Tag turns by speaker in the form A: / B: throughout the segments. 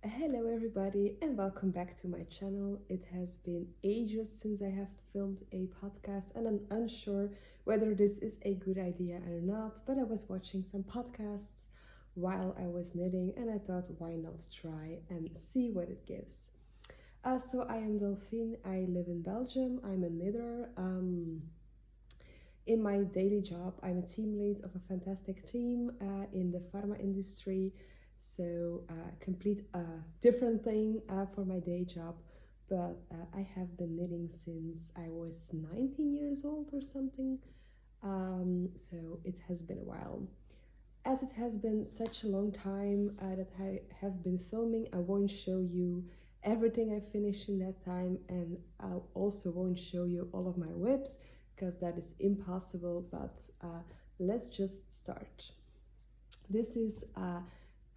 A: Hello everybody and welcome back to my channel. It has been ages since I have filmed a podcast and I'm unsure whether this is a good idea or not, but I was watching some podcasts while I was knitting and I thought why not try and see what it gives. So I am Delphine, I live in Belgium, I'm a knitter. In my daily job, I'm a team lead of a fantastic team in the pharma industry. So, complete a different thing for my day job. But I have been knitting since I was 19 years old or something. So, it has been a while. As it has been such a long time that I have been filming, I won't show you everything I finished in that time, and I also won't show you all of my whips because that is impossible, but let's just start. This is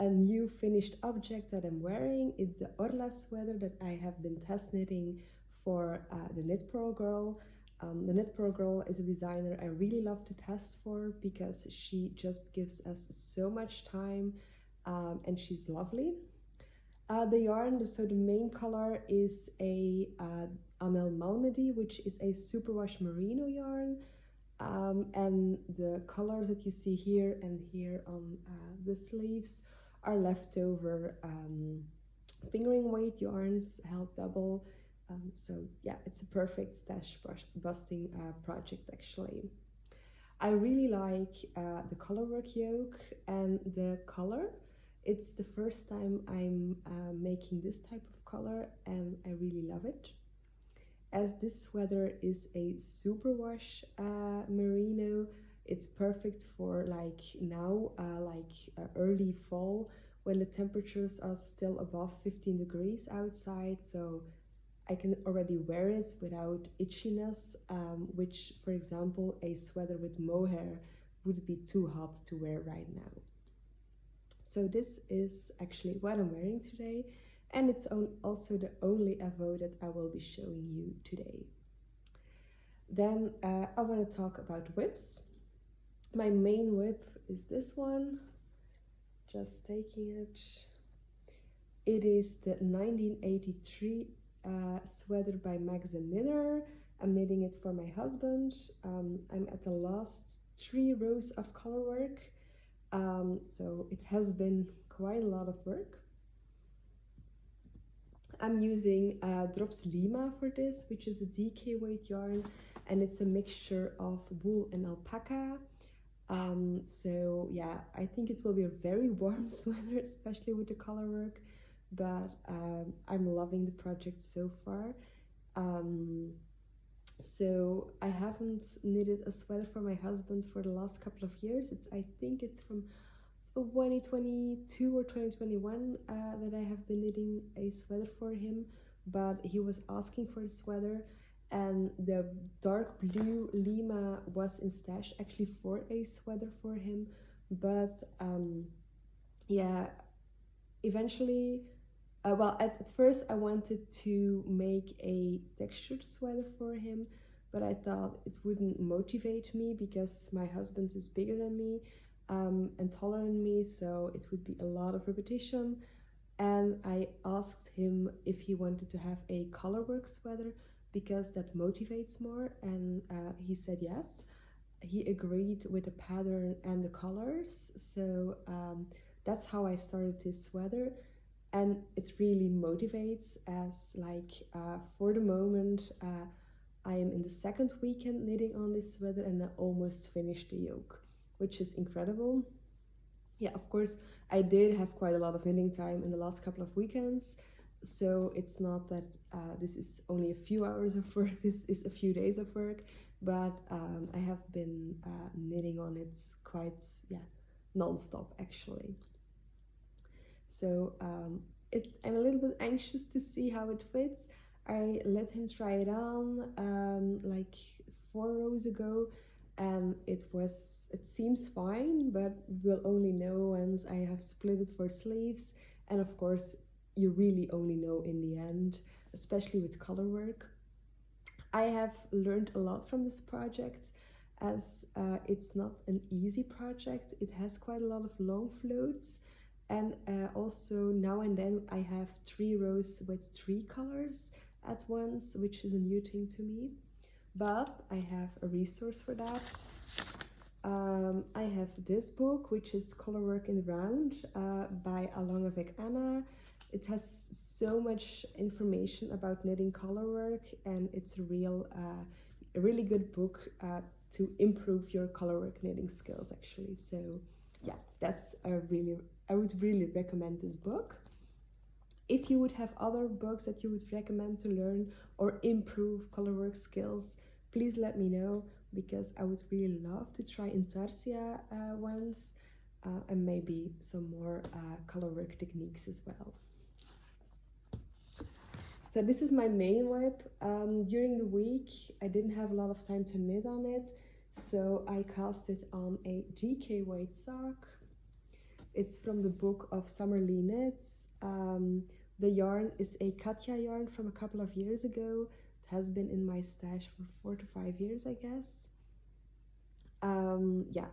A: a new finished object that I'm wearing. It's the Orla sweater that I have been test knitting for the Knit Purl Girl. The Knit Purl Girl is a designer I really love to test for because she just gives us so much time and she's lovely. The yarn, so the main color is a Amel Malmedy, which is a superwash merino yarn. And the colors that you see here and here on the sleeves are leftover fingering weight yarns held double. So yeah, it's a perfect stash busting project actually. I really like the colorwork yoke and the color. It's the first time I'm making this type of color and I really love it. As this sweater is a superwash merino, it's perfect for like now, early fall when the temperatures are still above 15 degrees outside. So I can already wear it without itchiness, which, for example, a sweater with mohair would be too hot to wear right now. So this is actually what I'm wearing today, and it's also the only avo that I will be showing you today. Then I want to talk about whips. My main whip is this one, just taking it. It is the 1983 sweater by Max and Knitter. I'm knitting it for my husband. I'm at the last 3 rows of color work, so it has been quite a lot of work. I'm using Drops Lima for this, which is a DK weight yarn, and it's a mixture of wool and alpaca. So yeah, I think it will be a very warm sweater, especially with the color work, but I'm loving the project so far. So I haven't knitted a sweater for my husband for the last couple of years. I think it's from 2022 or 2021 that I have been knitting a sweater for him, but he was asking for a sweater and the dark blue Lima was in stash actually for a sweater for him, but yeah, eventually at first I wanted to make a textured sweater for him, but I thought it wouldn't motivate me because my husband is bigger than me and taller than me, so it would be a lot of repetition. And I asked him if he wanted to have a colorwork sweater because that motivates more, and he said yes. He agreed with the pattern and the colors, so that's how I started this sweater, and it really motivates as for the moment I am in the second weekend knitting on this sweater and I almost finished the yoke, which is incredible. Yeah, of course, I did have quite a lot of knitting time in the last couple of weekends, so it's not that this is only a few hours of work, this is a few days of work, but I have been knitting on it quite, non-stop actually. So I'm a little bit anxious to see how it fits. I let him try it on like 4 rows ago, and it seems fine, but we'll only know once I have split it for sleeves, and of course you really only know in the end, especially with color work. I have learned a lot from this project as it's not an easy project. It has quite a lot of long floats And also now and then I have 3 rows with 3 colors at once, which is a new thing to me. But I have a resource for that. I have this book, which is Colorwork in Round by Alongavek Anna. It has so much information about knitting colorwork, and it's a really good book to improve your colorwork knitting skills, actually. So yeah, I would really recommend this book. If you would have other books that you would recommend to learn or improve colorwork skills, please let me know, because I would really love to try Intarsia ones and maybe some more colorwork techniques as well. So this is my main whip. During the week I didn't have a lot of time to knit on it, so I cast it on a GK weight sock. It's from the book of Delphine Knits. The yarn is a Katja yarn from a couple of years ago. It has been in my stash for 4 to 5 years, I guess. Yeah,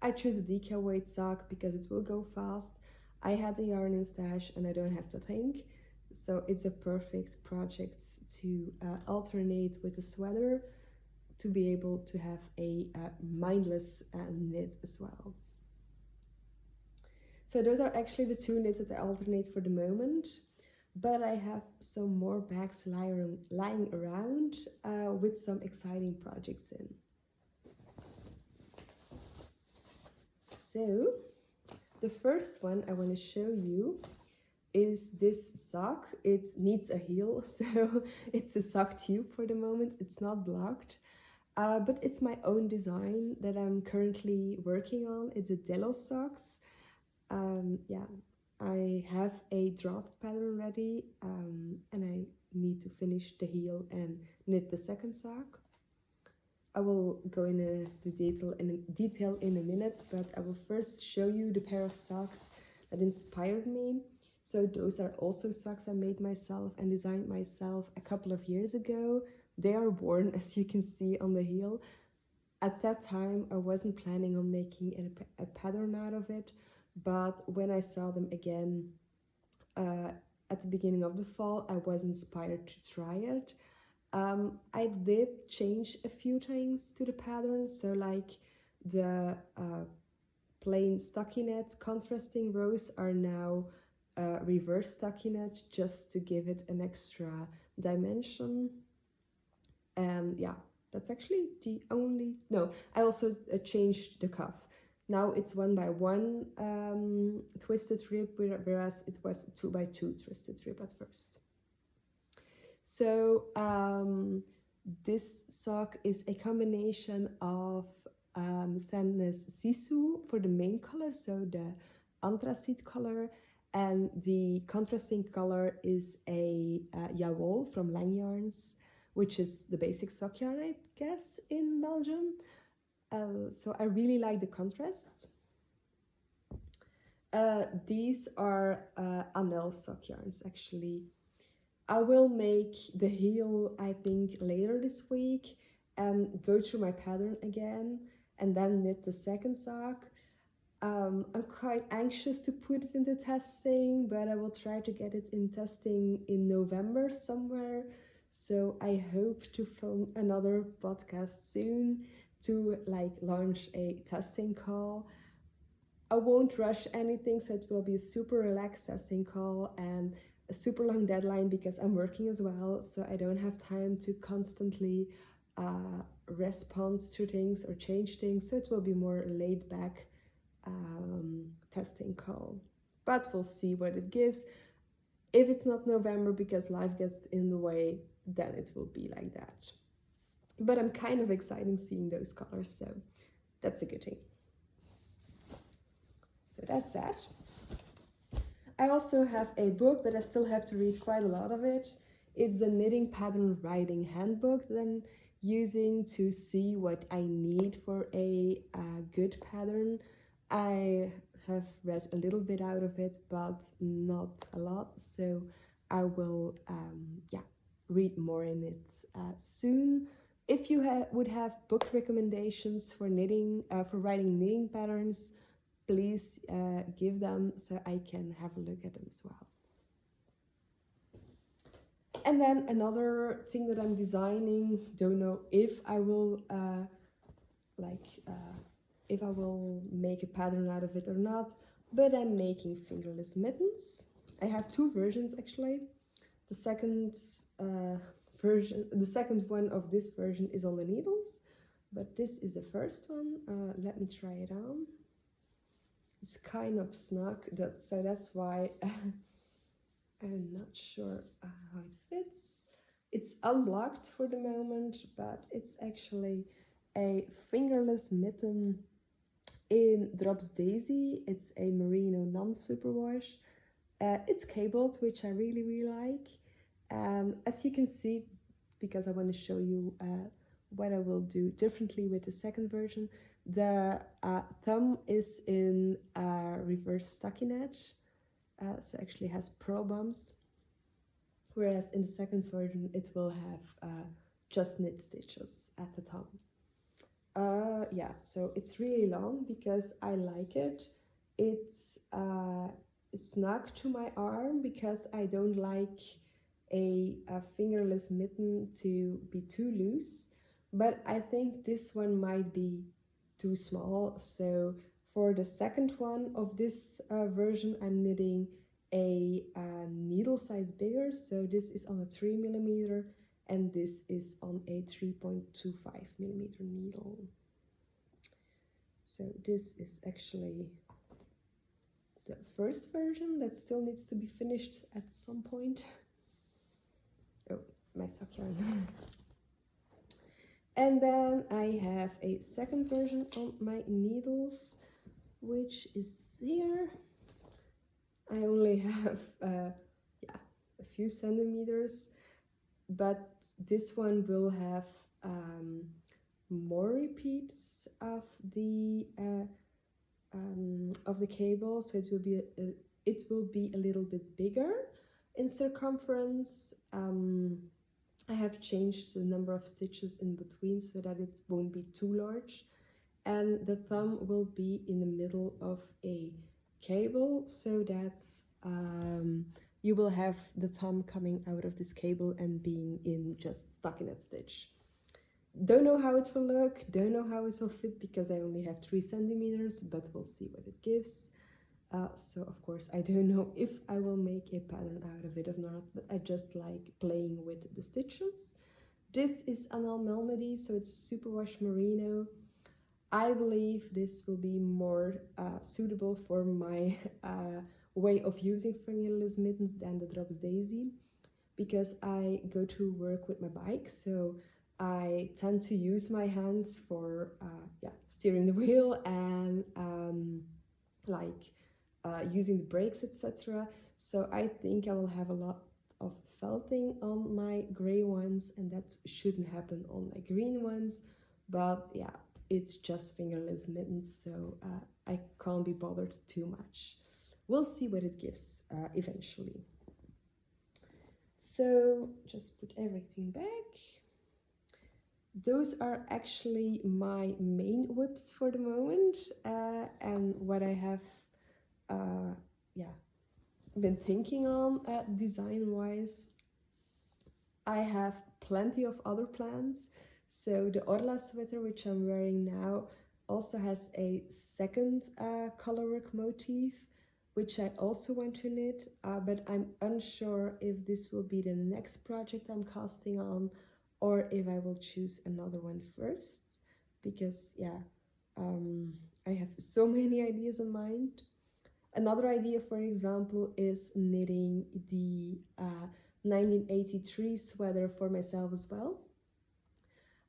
A: I choose a DK weight sock because it will go fast. I had the yarn in stash and I don't have to think. So it's a perfect project to alternate with a sweater, to be able to have a mindless knit as well. So those are actually the 2 knits that I alternate for the moment, but I have some more bags lying around with some exciting projects in. So the first one I want to show you is this sock. It needs a heel, so it's a sock tube for the moment. It's not blocked, but it's my own design that I'm currently working on. It's a Delos Socks. Yeah, I have a draft pattern ready, and I need to finish the heel and knit the second sock. I will go into detail in a minute, but I will first show you the pair of socks that inspired me. So those are also socks I made myself and designed myself a couple of years ago. They are worn, as you can see on the heel. At that time I wasn't planning on making a pattern out of it, but when I saw them again at the beginning of the fall, I was inspired to try it. I did change a few things to the pattern, so like the plain stockinette contrasting rows are now reverse stockinette, just to give it an extra dimension. And yeah, that's actually the only... No, I also changed the cuff. Now it's 1x1 twisted rib, whereas it was 2x2 twisted rib at first. So this sock is a combination of Sandnes Sisu for the main color, so the anthracite color, and the contrasting color is a Jawol from Lang Yarns, which is the basic sock yarn, I guess, in Belgium. So I really like the contrasts. These are Anel sock yarns, actually. I will make the heel, I think, later this week and go through my pattern again and then knit the second sock. I'm quite anxious to put it into testing, but I will try to get it in testing in November somewhere. So I hope to film another podcast soon to launch a testing call. I won't rush anything, so it will be a super relaxed testing call and a super long deadline because I'm working as well, so I don't have time to constantly respond to things or change things, so it will be more laid back testing call. But we'll see what it gives. If it's not November because life gets in the way, then it will be like that. But I'm kind of excited seeing those colors, so that's a good thing. So that's that. I also have a book, but I still have to read quite a lot of it. It's the Knitting Pattern Writing Handbook that I'm using to see what I need for a good pattern. I have read a little bit out of it, but not a lot, so I will read more in it soon. If you would have book recommendations for knitting, for writing knitting patterns, please give them so I can have a look at them as well. And then another thing that I'm designing, don't know if I will if I will make a pattern out of it or not, but I'm making fingerless mittens. I have two versions actually. The second the second one of this version is on the needles, but this is the first one. Let me try it on. It's kind of snug, so that's why I'm not sure how it fits. It's unblocked for the moment, but it's actually a fingerless mitten in Drops Daisy. It's a merino non-superwash. It's cabled, which I really like. As you can see, because I want to show you what I will do differently with the second version, the thumb is in reverse stockinette, so actually has purl bumps, whereas in the second version it will have just knit stitches at the thumb. Yeah, so it's really long because I like it. It's snug to my arm because I don't like a fingerless mitten to be too loose, but I think this one might be too small. So for the second one of this version, I'm knitting a needle size bigger. So this is on a 3mm and this is on a 3.25mm needle. So this is actually the first version that still needs to be finished at some point. Oh, my sock yarn. And then I have a second version on my needles, which is here. I only have a few centimeters, but this one will have more repeats of the cable, so it will be a little bit bigger in circumference. I have changed the number of stitches in between so that it won't be too large, and the thumb will be in the middle of a cable so that you will have the thumb coming out of this cable and being in just stockinette stitch. Don't know how it will look, don't know how it will fit because I only have 3 centimeters, but we'll see what it gives. So of course I don't know if I will make a pattern out of it or not, but I just like playing with the stitches. This is an Melody, so it's superwash merino. I believe this will be more suitable for my way of using fingerless mittens than the Drops Daisy, because I go to work with my bike, so I tend to use my hands for steering the wheel and using the brakes, etc. So I think I will have a lot of felting on my gray ones, and that shouldn't happen on my green ones. But yeah, it's just fingerless mittens, so I can't be bothered too much. We'll see what it gives eventually. So just put everything back. Those are actually my main whips for the moment, and what I have been thinking on design-wise. I have plenty of other plans. So the Orla sweater, which I'm wearing now, also has a second colorwork motif, which I also want to knit, but I'm unsure if this will be the next project I'm casting on, or if I will choose another one first, because I have so many ideas in mind. Another idea, for example, is knitting the 1983 sweater for myself as well.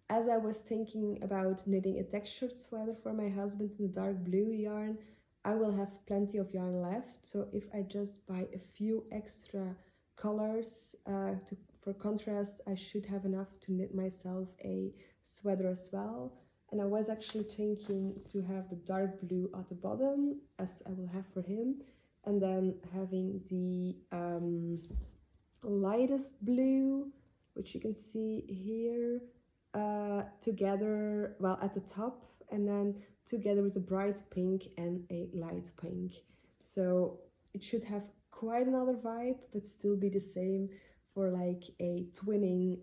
A: As I was thinking about knitting a textured sweater for my husband in the dark blue yarn, I will have plenty of yarn left, so if I just buy a few extra colors for contrast, I should have enough to knit myself a sweater as well. And I was actually thinking to have the dark blue at the bottom, as I will have for him, and then having the lightest blue, which you can see here, together, well, at the top, and then together with a bright pink and a light pink. So it should have quite another vibe, but still be the same for like a twinning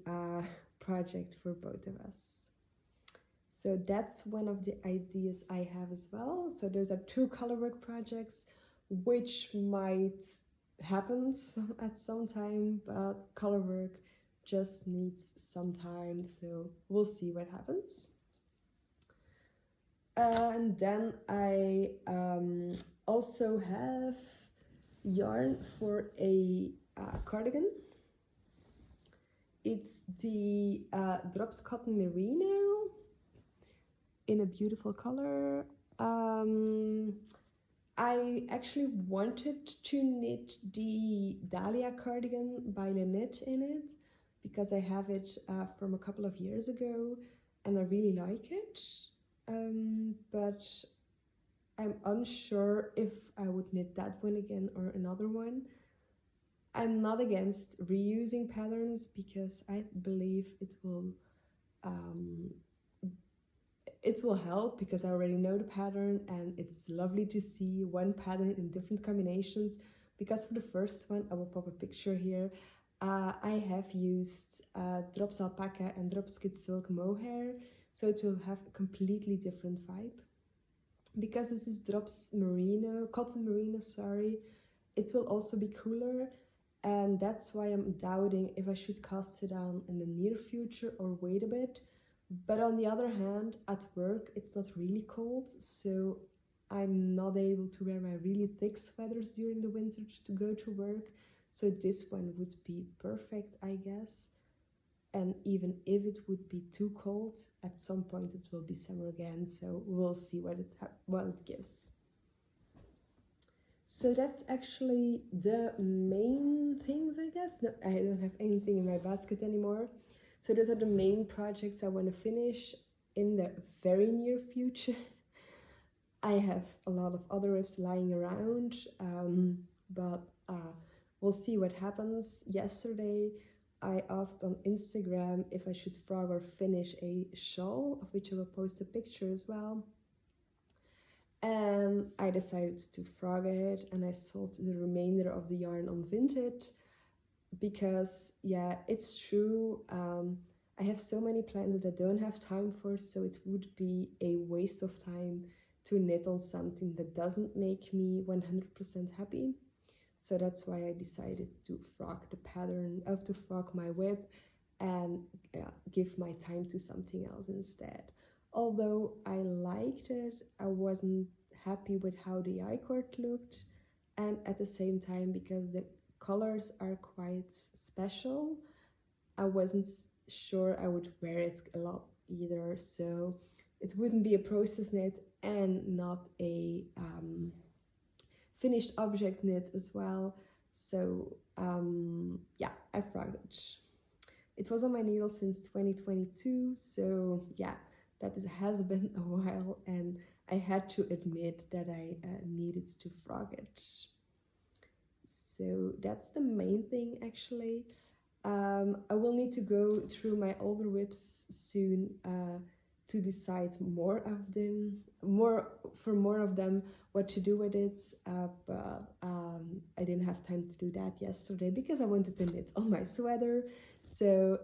A: project for both of us. So that's one of the ideas I have as well. So those are two colorwork projects, which might happen at some time, but colorwork just needs some time, so we'll see what happens. And then I also have yarn for a cardigan. It's the Drops Cotton Merino in a beautiful color. I actually wanted to knit the Dahlia Cardigan by Knit in it because I have it from a couple of years ago and I really like it. But I'm unsure if I would knit that one again or another one. I'm not against reusing patterns because I believe it will help, because I already know the pattern and it's lovely to see one pattern in different combinations. Because for the first one, I will pop a picture here. I have used Drops Alpaca and Drops Kid Silk Mohair, so it will have a completely different vibe. Because this is Drops Merino, Cotton Merino, sorry, it will also be cooler, and that's why I'm doubting if I should cast it down in the near future or wait a bit. But on the other hand, at work it's not really cold, so I'm not able to wear my really thick sweaters during the winter to go to work. So this one would be perfect, I guess. And even if it would be too cold, at some point it will be summer again, so we'll see what it gives. So that's actually the main things, I guess. No, I don't have anything in my basket anymore. So those are the main projects I want to finish in the very near future. I have a lot of other rips lying around, but we'll see what happens. Yesterday I asked on Instagram if I should frog or finish a shawl, of which I will post a picture as well. And I decided to frog it, and I sold the remainder of the yarn on Vinted. Because yeah, it's true, I have so many plans that I don't have time for, so it would be a waste of time to knit on something that doesn't make me 100% happy. So that's why I decided to frog the pattern, to frog my whip, and give my time to something else instead. Although I liked it, I wasn't happy with how the I-cord looked, and at the same time, because the colors are quite special, I wasn't sure I would wear it a lot either, so it wouldn't be a process knit and not a finished object knit as well. So yeah, I frogged it. It was on my needle since 2022, so yeah, that has been a while, and I had to admit that I needed to frog it. So that's the main thing, actually. I will need to go through my older whips soon to decide more of them, what to do with it. But I didn't have time to do that yesterday because I wanted to knit on my sweater. So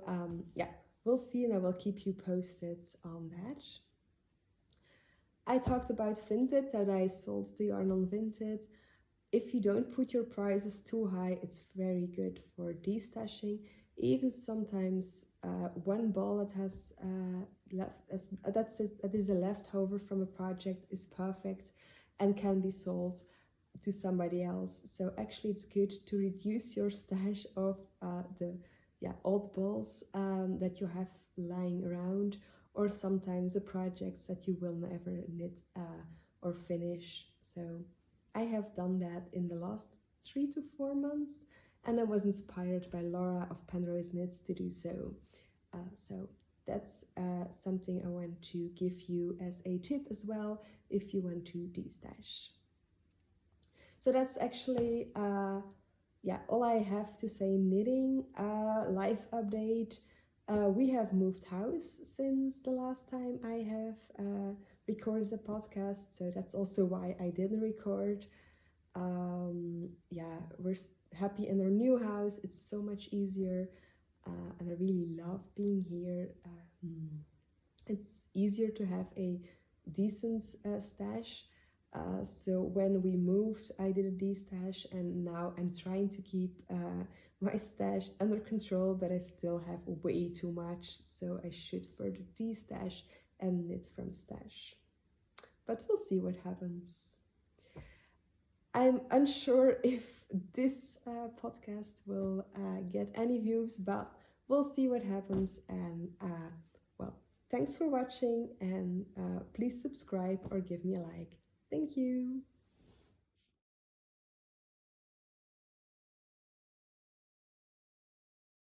A: yeah, we'll see, and I will keep you posted on that. I talked about Vinted, that I sold the yarn on Vinted. If you don't put your prices too high, it's very good for destashing. Even sometimes one ball that has that is a leftover from a project is perfect and can be sold to somebody else. So actually it's good to reduce your stash of the old balls that you have lying around, or sometimes the projects that you will never knit or finish. So I have done that in the last 3 to 4 months, and I was inspired by Laura of Penrose Knits to do so. So that's something I want to give you as a tip as well if you want to destash. So that's actually all I have to say. Knitting life update. We have moved house since the last time I have recorded a podcast, so that's also why I didn't record. Yeah, we're happy in our new house. It's so much easier, and I really love being here. It's easier to have a decent stash. So when we moved, I did a de-stash, and now I'm trying to keep my stash under control, but I still have way too much, so I should further de-stash and knit from stash. But we'll see what happens. I'm unsure if this podcast will get any views, but we'll see what happens. And well, thanks for watching, and please subscribe or give me a like. Thank you.